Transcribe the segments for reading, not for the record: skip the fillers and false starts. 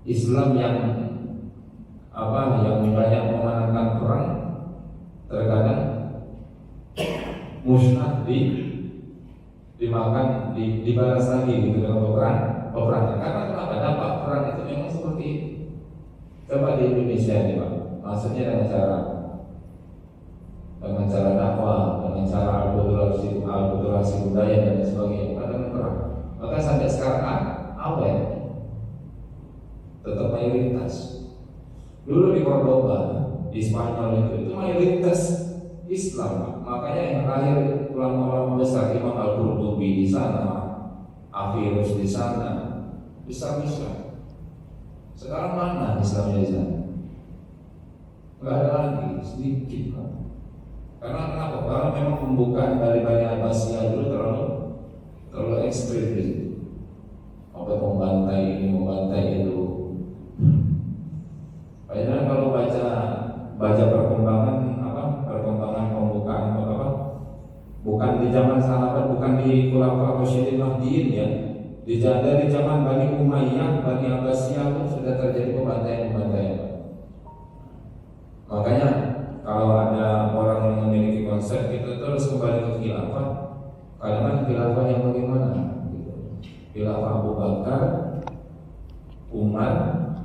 Islam yang yang banyak memenangkan perang terkadang musnah dimakan dibalas lagi gitu dengan peperangan. Karena kenapa? Dampak perang itu memang seperti itu. Coba di Indonesia ini Pak, maksudnya dengan cara dakwah, dengan cara akulturasi budaya dan sebagainya, bukan dengan perang. Maka sampai sekarang awet tetap mayoritas. Dulu di Cordoba, di Spanyol itu mayoritas Islam, Pak. Makanya yang lahir ulama-ulama besar, Imam Al-Qurtubi di sana, Averroes di sana, besar-besar. Sekarang mana Islamnya di sana? Enggak ada lagi, sedikit Pak. Karena kenapa? Karena memang pembukaan dari Bani Abbasiyah dulu terlalu ekstrim di situ. Apa membantai ini, membantai itu. Padahal kalau baca perkembangan pembukaan bukan di zaman sahabat, bukan di Khulafaur Rasyidin Mahdiyyin ya. Dari zaman Bani Umayyah, Bani Abbasiyah pun sudah terjadi pembantaian. Makanya kalau ada orang yang memiliki konsep kita terus kembali ke khilafah, kadang khilafah yang bagaimana? Khilafah Abu Bakar, Umar,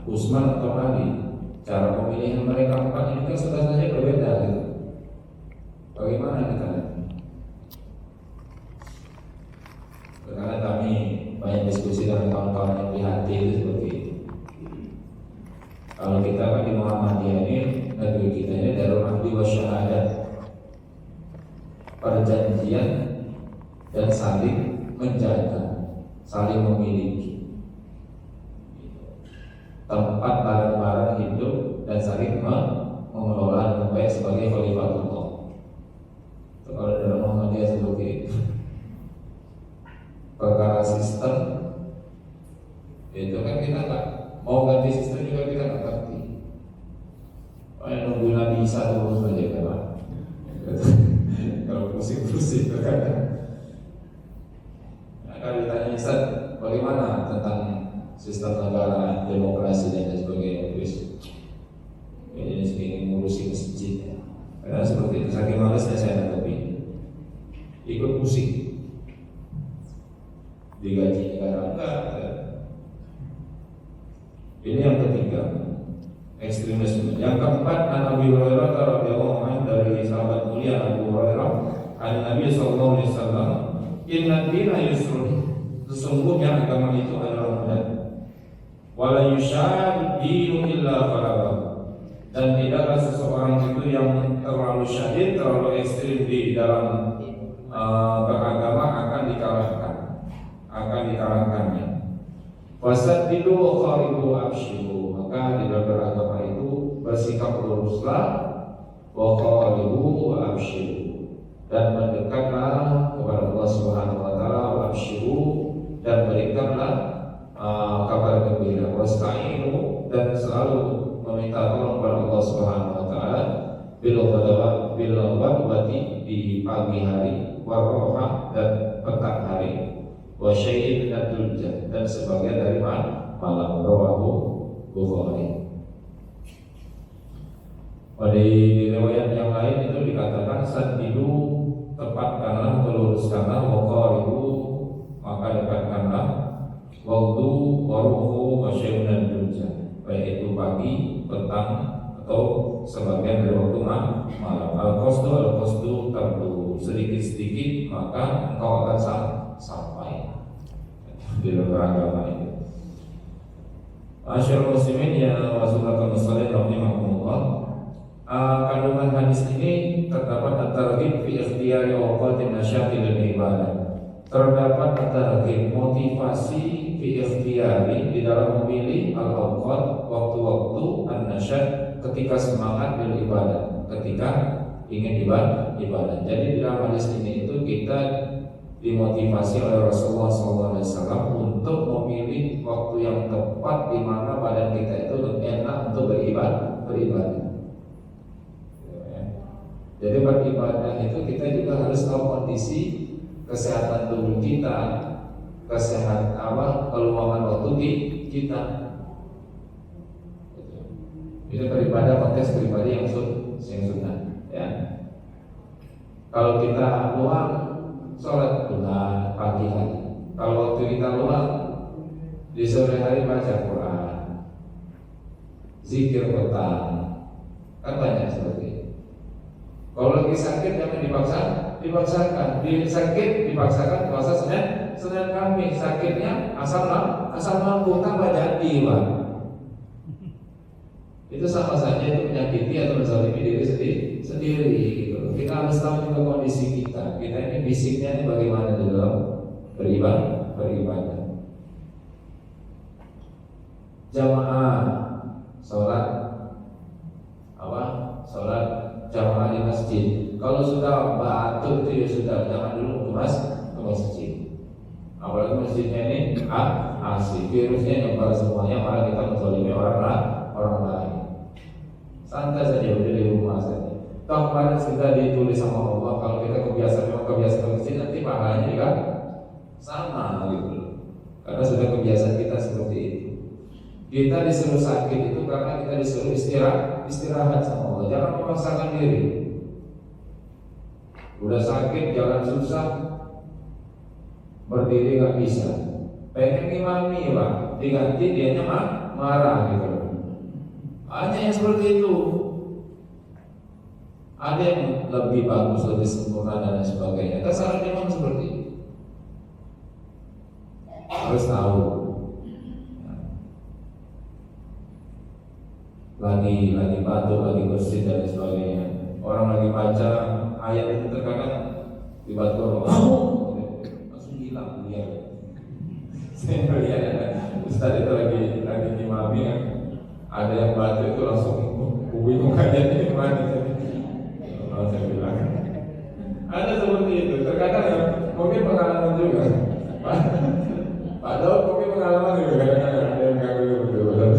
Utsman atau Ali. Cara pemilihan mereka empat ini kan sudah saja berbeda gitu. Bagaimana kita? Karena kami banyak diskusi dengan kawan-kawan yang prihatin seperti itu. Kalau kita kan di Muhammadiyah ini, negeri kita ini Darul Ahdi wa Syahadat, perjanjian dan saling menjaga, saling memiliki, tempat barang-barang hidup dan saling mengelola dengan baik sebagai khalifatullah. Kalau dalam Muhammadiyah seperti itu, perkara sistem itu kan kita nggak mau ganti sistem juga kita nggak ngerti. Nunggu Nabi Isa terus saja kan Pak. Kalau pusing-pusing terkadang. Kalau ditanya Ustaz, bagaimana tentang sistem negara, demokrasi dan sebagainya, ini segini ngurusi masjid. Karena seperti itu, saking malasnya saya hadapi, ikut pusing, digaji negara enggak. Ini yang ketiga, ekstremisme. Yang keempat, Nabi Hurairah radhiyallahu anhu, dari sahabat mulia Abu Hurairah, Nabi sallallahu alaihi wasallam, inna dina yusrun, sesungguhnya agama itu adalah mudah. Wala yushaddidu illa ghalaba, dan tidaklah seseorang itu yang terlalu syadid, terlalu ekstrim di dalam beragama akan dikalahkannya. Wasaddidu wa kharibu abshiru, maka di dalam beragama itu bersikap luruslah, wa kharibu abshiru, dan mendekatlah kepada Allah Subhanahu wa taala, wa abshiru, dan berikanlah kabar gembira, wasta'inu, dan selalu meminta tolong kepada Allah Subhanahu wa taala, bil ghadwati, di pagi hari, wa roha, dan petang hari, wa syai'in min ad-dulja, dan sebagian dari malam. Rawahu Bukhari. Di riwayat yang lain itu dikatakan saddidu, tepatkanlah, meluruskanlah, wa qaribu, maka dekatkanlah, waktu waruhu wa syai'un min ad-dulja, baik itu pagi, petang, atau sebagian dari waktu malam. Al-qasdu tertentu, sedikit-sedikit maka engkau akan sampai di dalam agama ini. Masyaallah muslimin ya Rasulullah sallallahu alaihi wasallam. Kandungan hadis ini terdapat at-targhib fi ikhtiyari awqatin nasyati lil ibadah. Terdapat at-targhib, motivasi fi ikhtiyari, di dalam memilih al-awqat, waktu-waktu an-nasyat, ketika semangat bil ibadah, ketika ingin ibadah. Jadi di dalam hadis ini itu kita dimotivasi oleh Rasulullah SAW untuk memilih waktu yang tepat di mana badan kita itu lebih enak untuk beribadah. Jadi beribadah itu kita juga harus tahu kondisi kesehatan tubuh kita, kesehatan keluangan waktu kita. Itu beribadah konteks pribadi yang sunnah. Ya. Kalau kita luang, sholat duha pagi hari. Kalau waktu kita luang, di sore hari baca Quran, zikir petang, kan banyak seperti itu. Kalau lagi sakit jangan dipaksakan. Sakit dipaksakan puasa Senin Kamis. Sakitnya asal mampu tambah jadi, Pak. Itu sama saja itu menyakiti atau menzalimi diri sendiri gitu. Kita harus tahu juga kondisi kita. Kita ini fisiknya ini bagaimana di dalam beribadah. Jamaah sholat jamaah di masjid. Kalau sudah batuk itu ya sudah, jangan dulu ke masjid. Apalagi masjidnya ini AC, virusnya nyebar semuanya, malah kita menzalimi orang lain. Santai saja, udah di rumah saja. Toh kemarin sudah ditulis sama Allah, kalau kita memang kebiasaan ke masjid, nanti pahalanya juga sama gitu. Karena sudah kebiasaan kita seperti itu. Kita disuruh sakit itu karena kita disuruh istirahat sama Allah. Jangan memaksakan diri. Udah sakit, jalan susah, berdiri nggak bisa. Pengen ngimami, Pak, diganti dianya marah gitu. Hanya yang seperti itu. Ada yang lebih bagus, lebih sempurna dan lain sebagainya. Terserah memang seperti itu. Harus tahu. Lagi batuk, lagi bersin dan lain sebagainya. Orang lagi baca ayat itu terkadang dibatuk, langsung hilang dia. Saya melihat Ustaz itu lagi ngimami kan, ada yang batuk itu langsung bingung ayatnya di mana. Saya bilang ada seperti itu. Terkadang ya, mungkin pengalaman juga. Padahal mungkin pengalaman juga kadang-kadang ada yang ganggu betul.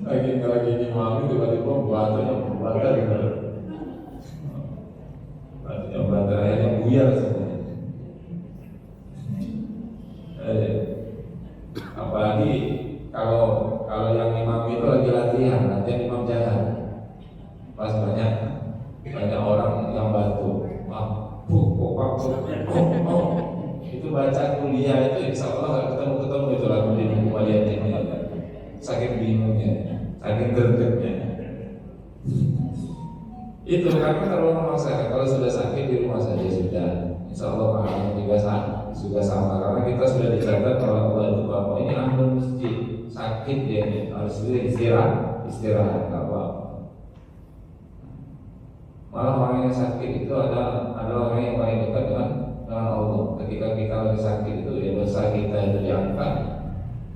Lagi ngimami tiba-tiba batuknya batal gitu. Batuknya batal, akhirnya buyar semuanya. Apalagi kalau yang imam itu lagi latihan imam jalan. Pas banyak orang yang batuk, itu baca kuliah itu insya Allah nggak ketemu itu lagu di buku kalian ini. Saking bingungnya, saking gergetnya. Itu karena kalau memaksakan, kalau sudah sakit di rumah saja sudah, insya Allah pahalanya juga sama. Karena kita sudah dicatat oleh Allah itu bahwa ini ahlul masjid, sakit dia ini harus istirahat apa. Malah orang yang sakit itu adalah orang yang paling dekat dengan Allah. Ketika kita lagi sakit itu ya dosa kita itu diangkat,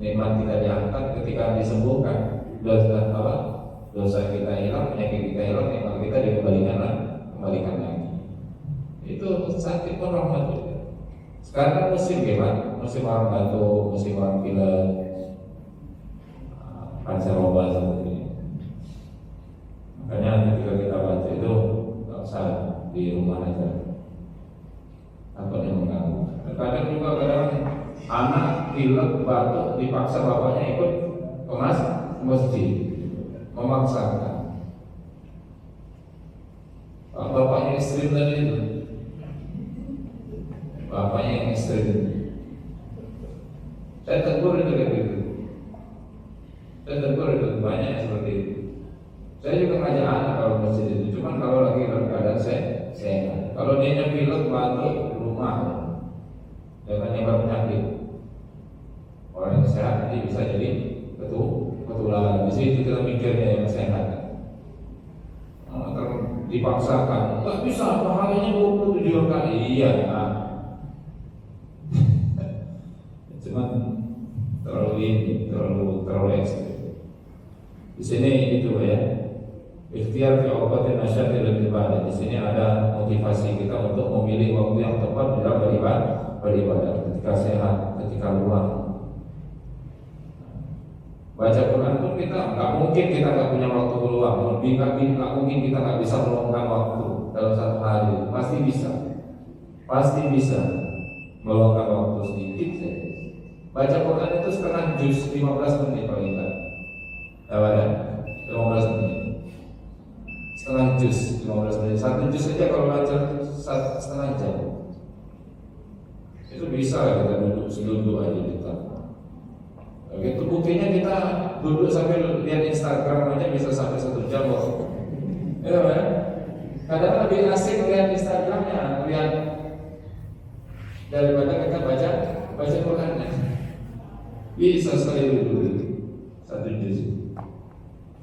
nikmat kita diangkat. Ketika disembuhkan, dosa kita hilang, penyakit kita hilang, nikmat kita dikembalikan lagi. Itu sakit pun rahmat juga. Sekarang musim ya, musim orang batuk, musim orang pilek, pancaroba seperti ini. Makanya ketika kita baca itu nggak usah di rumah aja, takutnya mengganggu. Terkadang juga kadang anak pilek batuk dipaksa bapaknya ikut ke masjid, memaksakan. Bapaknya ekstrim tadi itu, bapaknya yang ekstrim. Saya tegur itu kayak gitu. Saya tegur itu banyak yang seperti itu. Saya juga ngajak anak kalau masjid itu, cuman kalau lagi dalam keadaan sehat. Kalau dia pilek batuk rumah, jangan nyebar penyakit. Orang yang sehat nanti bisa jadi ketularan. Di situ kita mikirnya yang sehat. Dipaksakan, nggak bisa, pahalanya 27 kali. Iya, cuman terlalu ekstrim. Di sini itu ya, ikhtiar fi awqatin nasyati lil ibadah. Di sini ada motivasi kita untuk memilih waktu yang tepat dalam beribadah. Ketika sehat, ketika luang. Baca Quran pun kita nggak mungkin kita nggak punya waktu luang. Lebih nggak mungkin kita nggak bisa meluangkan waktu dalam satu hari. Pasti bisa meluangkan waktu sedikit saja. Baca Quran itu setengah juz 15 menit paling enggak. ada 15 menit. Setengah juz 15 menit. Satu juz saja kalau belajar setengah jam. Itu bisa kita duduk seduduk aja kita. Begitu buktinya kita duduk sambil lihat Instagram aja bisa sampai 1 jam loh. Ya kan? Kadang lebih asik lihat Instagramnya, lihat daripada kita baca Qurannya. Bisa sekali duduk 1 juz.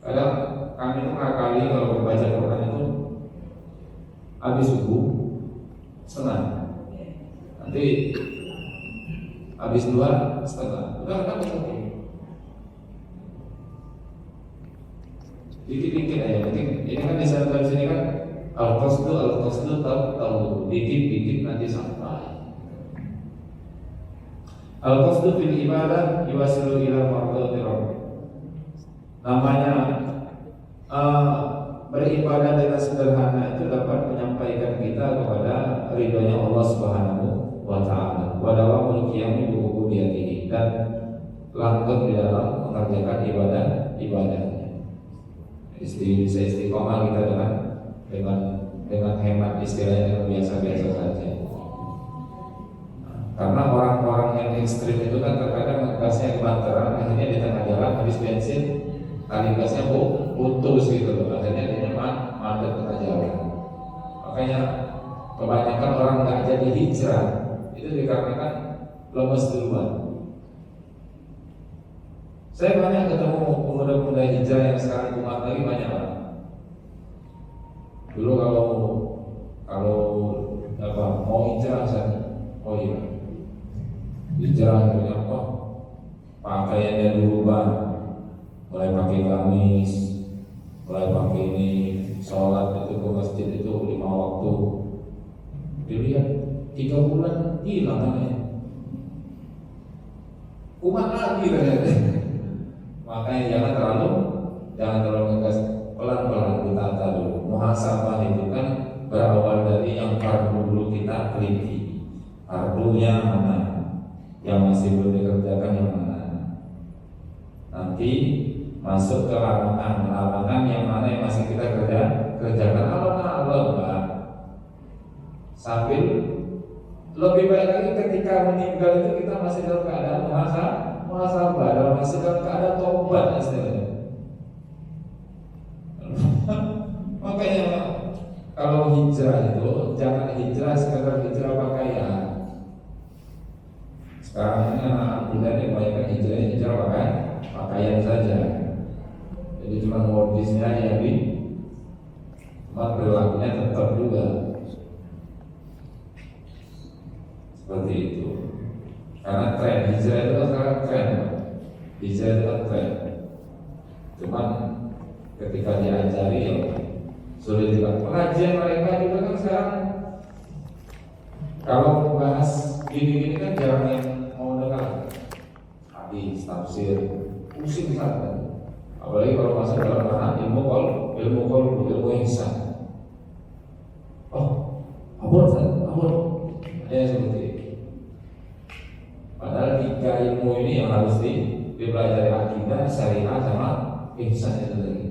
Kadang kami itu ngakali kalau membaca Quran itu habis subuh senang. Nanti habis 2,5 udah kan oke. Dikit-dikit aja, ini kan di sana sini kan al-qasdu tahu dikit-dikit nanti sampai. Al-qasdu fil ibadah yuwasilu ila mardhati rabbih. Namanya beribadah dengan sederhana itu dapat menyampaikan kita kepada ridhonya Allah Subhanahu wa ta'ala wa dawamul qiyami bi ubudiyatihi, dan langgeng di dalam mengerjakan ibadahnya. Bisa istiqomah kita dengan hemat istilahnya yang biasa-biasa saja. Karena orang-orang yang ekstrim itu kan terkadang gasnya kebanteran, akhirnya di tengah jalan habis bensin, tali gasnya putus gitu loh, akhirnya dia mandek tengah jalan. Makanya kebanyakan orang nggak jadi hijrah itu dikarenakan lemes duluan. Saya banyak ketemu pemuda-pemuda hijrah yang sekarang kumat lagi banyak lah. Dulu kalau mau hijrah saya, oh iya, hijrah punya apa? Pakaiannya dirubah, mulai pakai gamis, mulai pakai ini, sholat itu ke masjid itu 5 waktu. Dilihat 3 bulan hilang namanya. Kumat lagi ternyata. Makanya jangan terlalu ngegas, pelan-pelan ditata dulu. Muhasabah itu kan berawal dari yang fardu dulu kita teliti. Fardunya mana, yang masih belum dikerjakan yang mana. Nanti masuk ke larangan yang mana yang masih kita kerjakan alon-alon Pak. Sambil lebih baik lagi ketika meninggal itu kita masih dalam keadaan muhasabah, masih dalam keadaan tobat istilahnya. Makanya kalau hijrah itu jangan hijrah sekadar hijrah pakaian. Sekarang ini anak muda yang banyak hijrah pakaian saja. Jadi cuma modisnya ya cuma perilakunya tetap juga seperti itu. Karena tren hijrah itu sekarang tren, hijrah itu tren. Cuman ketika diajari ya sulit juga. Pengajian mereka juga kan sekarang kalau membahas gini-gini kan jarang yang mau dengar. Hadis, tafsir, pusing sangat. Apalagi kalau masuk dalam ranah ilmu ihsan. Oh, abon. Ya seperti itu. Padahal 3 ilmu ini yang harus dipelajari, akidah, syariah, sama ihsan itu tadi.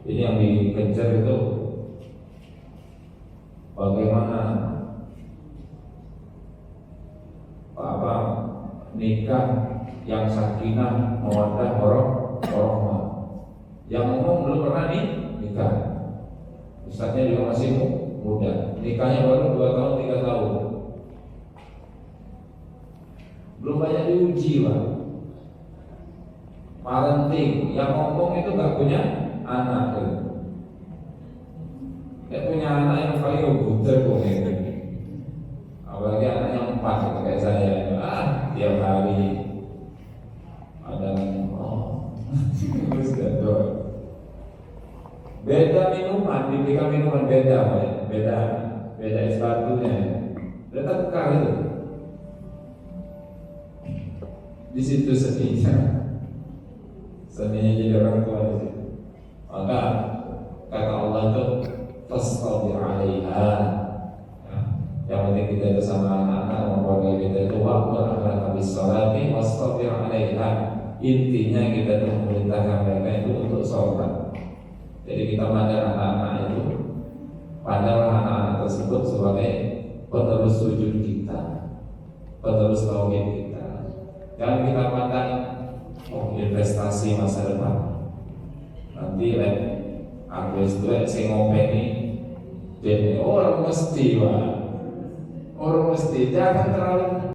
Ini yang dikejar itu bagaimana nikah yang sakinah, mawaddah, warahmah. Yang umum belum pernah nikah. Ustaznya juga masih muda. Nikahnya baru 2 tahun 3 tahun. Belum banyak diuji Pak. Parenting, yang ngomong itu gak punya anak tuh. Dia punya anak yang paling buter kok ini. Apalagi anak yang 4 kayak saya. Tiap hari ada terus gaduh. Beda minuman, diberikan minuman beda es batunya. Tetap kekal itu. Di situ seninya jadi orang tua di situ. Maka kata Allah itu fastabir 'alaiha. Yang penting kita bersama anak-anak, keluarga kita itu wa'mur ahlaka bis-sholati wastabir 'alaiha. intinya kita tuh memerintahkan mereka itu untuk sholat. Jadi kita mandang anak-anak itu, pandanglah anak-anak tersebut sebagai penerus sujud kita, penerus tauhid kita. Jangan kita pandang investasi masa depan. Nanti aku itu saya ngopeni, jadi orang mesti jangan terlalu